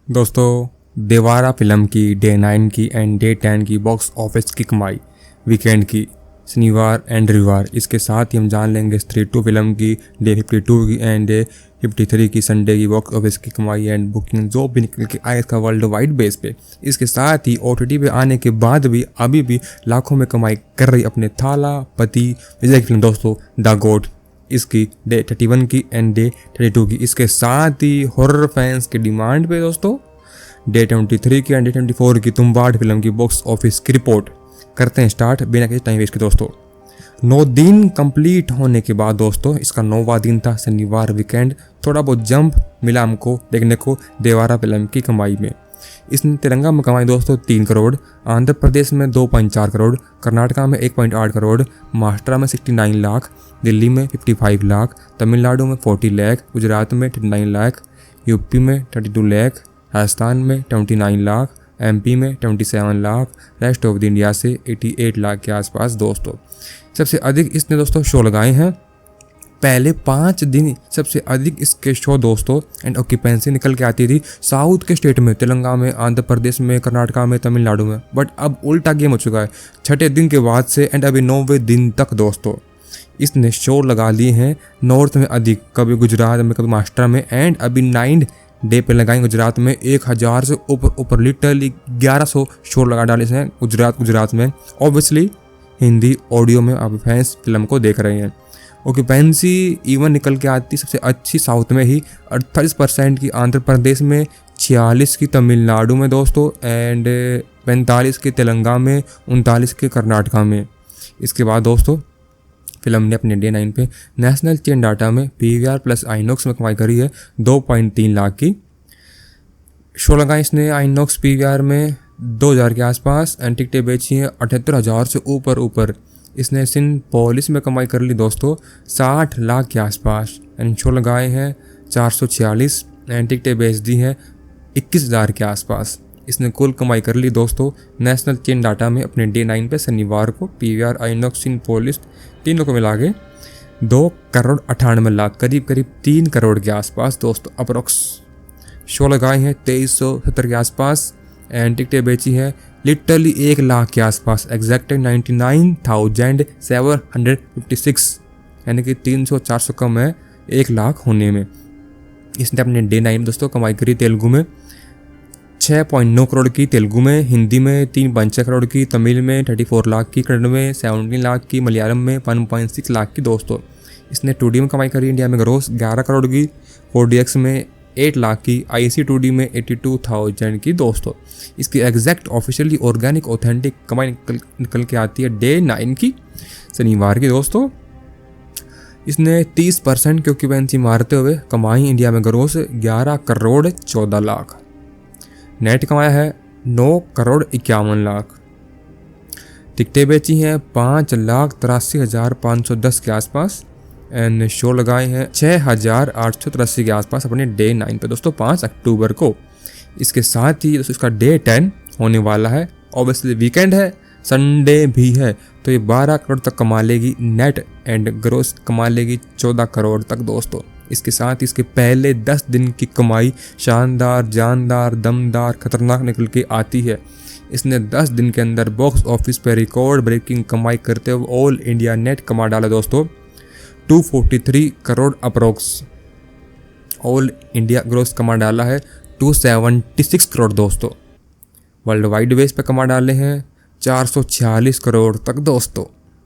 दोस्तों, देवारा फिल्म की डे 9 की एंड डे 10 की बॉक्स ऑफिस की कमाई वीकेंड की शनिवार एंड रविवार। इसके साथ ही हम जान लेंगे स्त्री 2 फिल्म की डे 52 की एंड डे 53 की संडे की बॉक्स ऑफिस की कमाई एंड बुकिंग जो भी निकल के आए इसका वर्ल्ड वाइड बेस पे। इसके साथ ही OTT पे आने के बाद भी अभी भी लाखों में कमाई कर रही अपने थाला पति विजय की फिल्म दोस्तों द गोट। इसकी डे 31 की एंड डे 32 की। इसके साथ ही हॉरर फैंस के डिमांड पे दोस्तों डे 23 की एंड डे 24 की तुम्बाड़ फिल्म की बॉक्स ऑफिस की रिपोर्ट करते हैं स्टार्ट बिना किसी टाइम वेस्ट के। दोस्तों 9 दिन कंप्लीट होने के बाद दोस्तों इसका 9वां दिन था शनिवार वीकेंड। थोड़ा बहुत जंप मिला हमको देखने को देवारा फिल्म की कमाई में। इसने तिरंगा में कमाई दोस्तों 3 करोड़, आंध्र प्रदेश में 2.4 करोड़, कर्नाटका में 1.8 करोड़, महाराष्ट्र में 69 लाख, दिल्ली में 55 लाख, तमिलनाडु में 40 लाख, गुजरात में 39 लाख, यूपी में 32 लाख, राजस्थान में 29 लाख, MP में 27 lakh, rest of the India से 88 लाख के आसपास। दोस्तों सबसे अधिक इसने दोस्तों शो लगाए हैं पहले 5 दिन। सबसे अधिक इसके शो दोस्तों एंड ऑक्यूपेंसी निकल के आती थी साउथ के स्टेट में, तेलंगाना में, आंध्र प्रदेश में, कर्नाटका में, तमिलनाडु में। बट अब उल्टा गेम हो चुका है 6ठे दिन के बाद से एंड अभी 9वें दिन तक दोस्तों इसने शो लगा लिए हैं नॉर्थ में अधिक, कभी गुजरात में, कभी महाराष्ट्र में एंड अभी 9 डे पे लगाएंगे गुजरात में 1000 से ऊपर लिटरली 1100 शो लगा डाले हैं गुजरात में। ऑब्वियसली हिंदी ऑडियो में आप फैंस फिल्म को देख रहे हैं। ऑक्यूपेंसी इवन निकल के आती सबसे अच्छी साउथ में ही 38% की आंध्र प्रदेश में, 46 की तमिलनाडु में दोस्तों एंड 45 की तेलंगाना में, 39 के कर्नाटका में। इसके बाद दोस्तों फिल्म ने अपने डे 9 पे नेशनल चेन डाटा में PVR प्लस आइनॉक्स में कमाई करी है 2.3 लाख की। शो लगाए इसने आइनॉक्स PVR में 2000 के आसपास एंड टिकटें बेची हैं 78,000 से ऊपर। इसने सिनेपोलिस में कमाई कर ली दोस्तों 60 लाख के आसपास एंड शो लगाए हैं 446 एंड टिकटें बेच दी हैं 21,000 के आसपास। इसने कुल कमाई कर ली दोस्तों नेशनल चेन डाटा में अपने डे 9 पे शनिवार को PVR आइनॉक्स सिनेपोलिस तीनों को मिला के 2 करोड़ 98 लाख, करीब 3 करोड़ के आसपास दोस्तों अप्रोक्स। शो लगाए हैं 2370 के आसपास एंड टिकटें बेची है लिटरली 1 लाख के आसपास, एग्जैक्ट 99,756 यानी कि 300-400 कम है 1 लाख होने में। इसने अपने डे 9 दोस्तों कमाई करी तेलुगु में 6.9 करोड़ की, तेलुगु में, हिंदी में 3.6 करोड़ की, तमिल में 34 लाख की, कन्नड़ में 17 लाख की, मलयालम में 1.6 लाख की। दोस्तों इसने 2D में कमाई करी इंडिया में ग्रोस 11 करोड़ की, 4DX में 8 लाख की, IC2D में 82,000 की। दोस्तों इसकी एग्जैक्ट ऑफिशियली ऑर्गेनिक ऑथेंटिक कमाई निकल के आती है डे 9 की शनिवार की। दोस्तों इसने 30% की ऑक्यूपेंसी मारते हुए कमाई इंडिया में ग्रोस 11 करोड़ 14 लाख, नेट कमाया है 9 करोड़ 51 लाख, टिकटें बेची हैं 5,83,510 के आसपास एंड शो लगाए हैं 6,883 के आसपास अपने डे 9 पे दोस्तों 5 अक्टूबर को। इसके साथ ही दोस्तों इसका डे 10 होने वाला है। ऑब्वियसली वीकेंड है, संडे भी है, तो ये 12 करोड़ तक कमा लेगी नेट एंड ग्रोस कमा लेगी 14 करोड़ तक दोस्तों। इसके साथ ही इसके पहले 10 दिन की कमाई शानदार, जानदार, दमदार, खतरनाक निकल के आती है। इसने 10 दिन के अंदर बॉक्स ऑफिस पर रिकॉर्ड ब्रेकिंग कमाई करते हुए ऑल इंडिया नेट कमा डाला दोस्तों 243 crore approx. All India gross कमा डाला है 276 करोड़ दोस्तों। वर्ल्ड वाइड बेस पे कमा डाले हैं 446 करोड़ तक दोस्तों।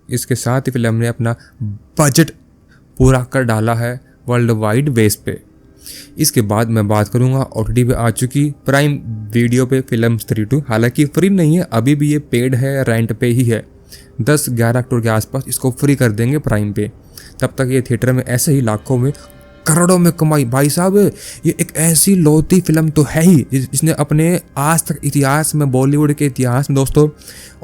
इसके साथ ही फिल्म ने अपना बजट पूरा कर डाला है वर्ल्ड वाइड बेस पे। इसके बाद मैं बात करूंगा OTT पे आ चुकी प्राइम वीडियो पे फिल्म स्त्री 2। हालांकि फ्री नहीं है, अभी भी ये पेड है, रेंट पे ही है। 10-11 अक्टूबर के आसपास इसको फ्री कर देंगे प्राइम पे। तब तक ये थिएटर में ऐसे ही लाखों में, करोड़ों में कमाई। भाई साहब ये एक ऐसी लौती फिल्म तो है ही जिसने अपने आज तक इतिहास में, बॉलीवुड के इतिहास में दोस्तों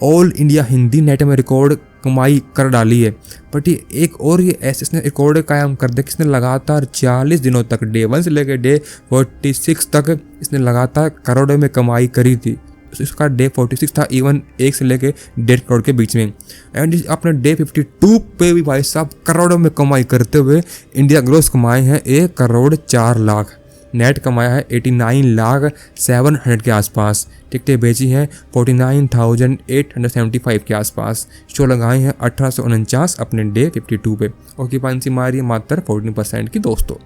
ऑल इंडिया हिंदी नेट में रिकॉर्ड कमाई कर डाली है। बट ये एक और ये ऐसे इसने रिकॉर्ड कायम कर दिया कि इसने लगातार 40 दिनों तक डे 1 से लेकर डे 46 तक इसने लगातार करोड़ों में कमाई करी थी। इसका डे 46 था इवन 1 से लेके 1.5 करोड़ के बीच में एंड अपने डे 52 पे भी भाई साहब करोड़ों में कमाई करते हुए इंडिया ग्रोस कमाए हैं 1 करोड़ 4 लाख। नेट कमाया है 89,700,000 के आसपास, टिकटें बेची हैं 49,875 के आसपास, शो लगाए हैं 1849 अपने डे 52 पे, ऑक्यूपेंसी मारी है मात्र 14% की दोस्तों।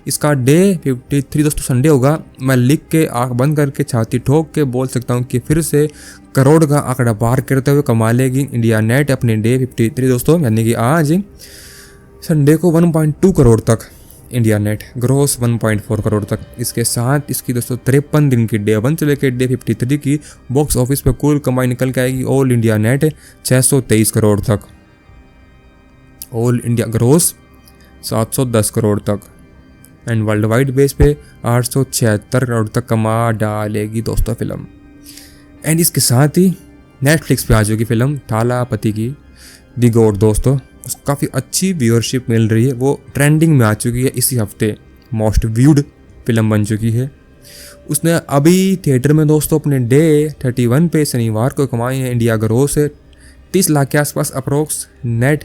इसका डे 53 दोस्तों संडे होगा। मैं लिख के आंख बंद करके छाती ठोक के बोल सकता हूँ कि फिर से करोड़ का आंकड़ा पार करते हुए कमा लेगी इंडिया नेट अपने डे 53 दोस्तों, यानी कि आज संडे को 1.2 करोड़ तक इंडिया नेट, ग्रोस 1.4 करोड़ तक। इसके साथ इसकी दोस्तों 53 दिन की डे 1 से लेकर डे 53 की बॉक्स ऑफिस पे कुल कमाई निकल के आएगी ऑल इंडिया नेट 623 करोड़ तक, ऑल इंडिया ग्रोस 710 करोड़ तक, एंड वर्ल्ड वाइड बेस पे 876 करोड़ तक कमा डालेगी दोस्तों फिल्म। एंड इसके साथ ही नेटफ्लिक्स पे आ चुकी फिल्म थालापति की दी गॉड दोस्तों, उसको काफ़ी अच्छी व्यूअरशिप मिल रही है, वो ट्रेंडिंग में आ चुकी है, इसी हफ्ते मोस्ट व्यूड फिल्म बन चुकी है। उसने अभी थिएटर में दोस्तों अपने डे 31 पे शनिवार को कमाई है इंडिया ग्रोस से 30 लाख के आसपास अप्रोक्स, नेट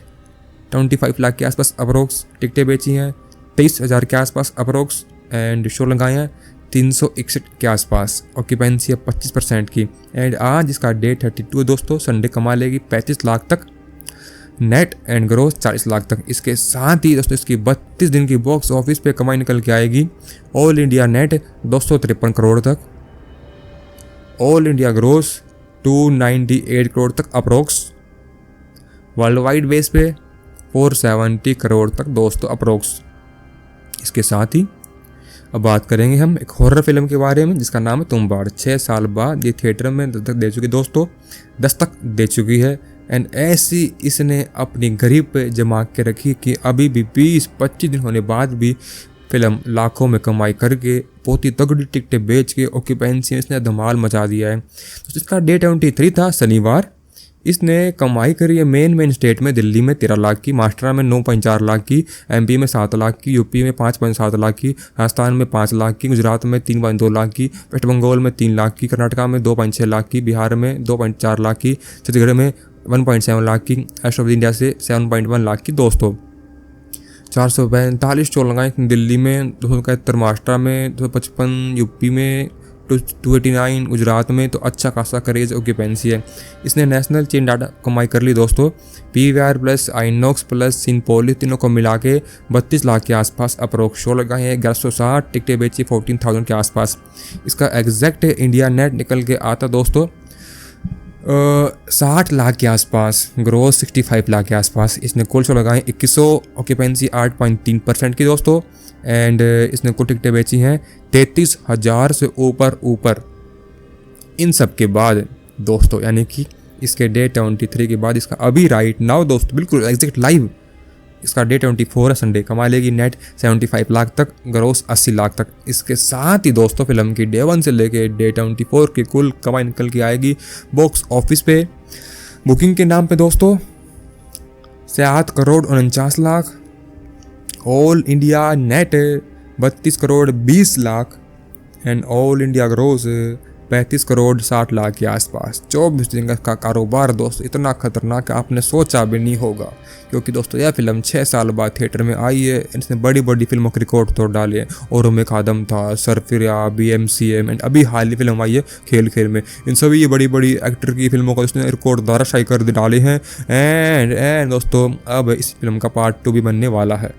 25 लाख के आसपास अप्रोक्स, टिकटें बेची हैं 23,000 के आसपास अप्रोक्स, एंड शो लगाए हैं 361 के आसपास, ऑक्यूपेंसी है 25% की। एंड आज इसका डे 32 दोस्तों, संडे कमा लेगी 35 लाख तक नेट एंड ग्रोस 40 लाख तक। इसके साथ ही दोस्तों इसकी 32 दिन की बॉक्स ऑफिस पे कमाई निकल के आएगी ऑल इंडिया नेट 253 करोड़ तक, ऑल इंडिया ग्रोस 298 करोड़ तक अप्रोक्स, वर्ल्ड वाइड बेस पे 470 करोड़ तक दोस्तों अप्रोक्स। इसके साथ ही अब बात करेंगे हम एक हॉरर फिल्म के बारे में जिसका नाम है तुम्बाड़। 6 साल बाद ये थिएटर में दस्तक दे चुकी दोस्तों, दस्तक दे चुकी है। एंड ऐसी इसने अपनी गरीब पे जमा के रखी कि अभी भी 20-25 दिन होने बाद भी फिल्म लाखों में कमाई करके बहुत ही तगड़ी टिकटें बेच के ऑक्यूपेंसी इसने धमाल मचा दिया है। तो इसका डे 23 था शनिवार, इसने कमाई करी है मेन स्टेट में दिल्ली में 13 लाख की, महाराष्ट्र में 9.4 लाख की, एमपी में 7 लाख की, यूपी में 5.7 लाख की, राजस्थान में 5 लाख की, गुजरात में 3.2 लाख की, वेस्ट बंगाल में 3 लाख की, कर्नाटका में 2.6 लाख की, बिहार में 2.4 लाख की, छत्तीसगढ़ में 1.7 लाख की, रेस्ट ऑफ इंडिया से 7.1 लाख की दोस्तों। 445 शो लगाए दिल्ली में, 271 महाराष्ट्र में, 255 यूपी में, 289 गुजरात में, तो अच्छा खासा क्रेज ऑक्यूपेंसी है। इसने नेशनल चेन डाटा कमाई कर ली दोस्तों, PVR plus INOX plus Cinepolis तीनों को मिला के 32 लाख के आसपास अप्रोक्स शो लगाए हैं, 1160 टिकटें बेची 14,000 के आसपास। इसका एग्जैक्ट इंडिया नेट निकल के आता दोस्तों 60 लाख के आसपास, ग्रोस 65 लाख के आसपास। इसने कुल शो लगाए 2100, ऑक्यूपेंसी 8.3% की दोस्तों, एंड इसने कुल टिकटें बेची हैं 33,000 से ऊपर। इन सब के बाद दोस्तों, यानी कि इसके डे 23 के बाद इसका अभी राइट नाउ दोस्तों बिल्कुल एग्जैक्ट लाइव इसका डे 24 है संडे, कमा लेगी नेट 75 लाख तक, ग्रोस 80 लाख तक। इसके साथ ही दोस्तों फिल्म की डे 1 से लेके डे 24 की कुल कमाई निकल के आएगी बॉक्स ऑफिस पे बुकिंग के नाम पे दोस्तों 7 crore 49 lakh, all India net 32 crore 20 lakh, and all India gross 35 crore 60 lakh के आसपास। 24 दिन का कारोबार दोस्तों इतना खतरनाक आपने सोचा भी नहीं होगा, क्योंकि दोस्तों यह फिल्म 6 साल बाद थिएटर में आई है। इसने बड़ी बड़ी फिल्मों के रिकॉर्ड तोड़ डाले हैं, और में खादम था, सरफिरा, BMCM, एंड अभी हाल ही फिल्म आई है खेल खेल में। इन सभी ये बड़ी बड़ी एक्टर की फिल्मों को इसने रिकॉर्ड दाराशाही कर डाले हैं। एंड दोस्तों अब इस फिल्म का पार्ट 2 भी बनने वाला है।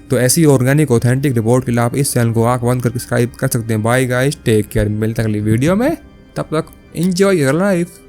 तो ऐसी ऑर्गेनिक ऑथेंटिक रिपोर्ट के लिए आप इस चैनल को आंख बंद करके सब्सक्राइब कर सकते हैं। बाय गाइस, टेक केयर, मिलते हैं अगली वीडियो में, तब तक एंजॉय योर लाइफ।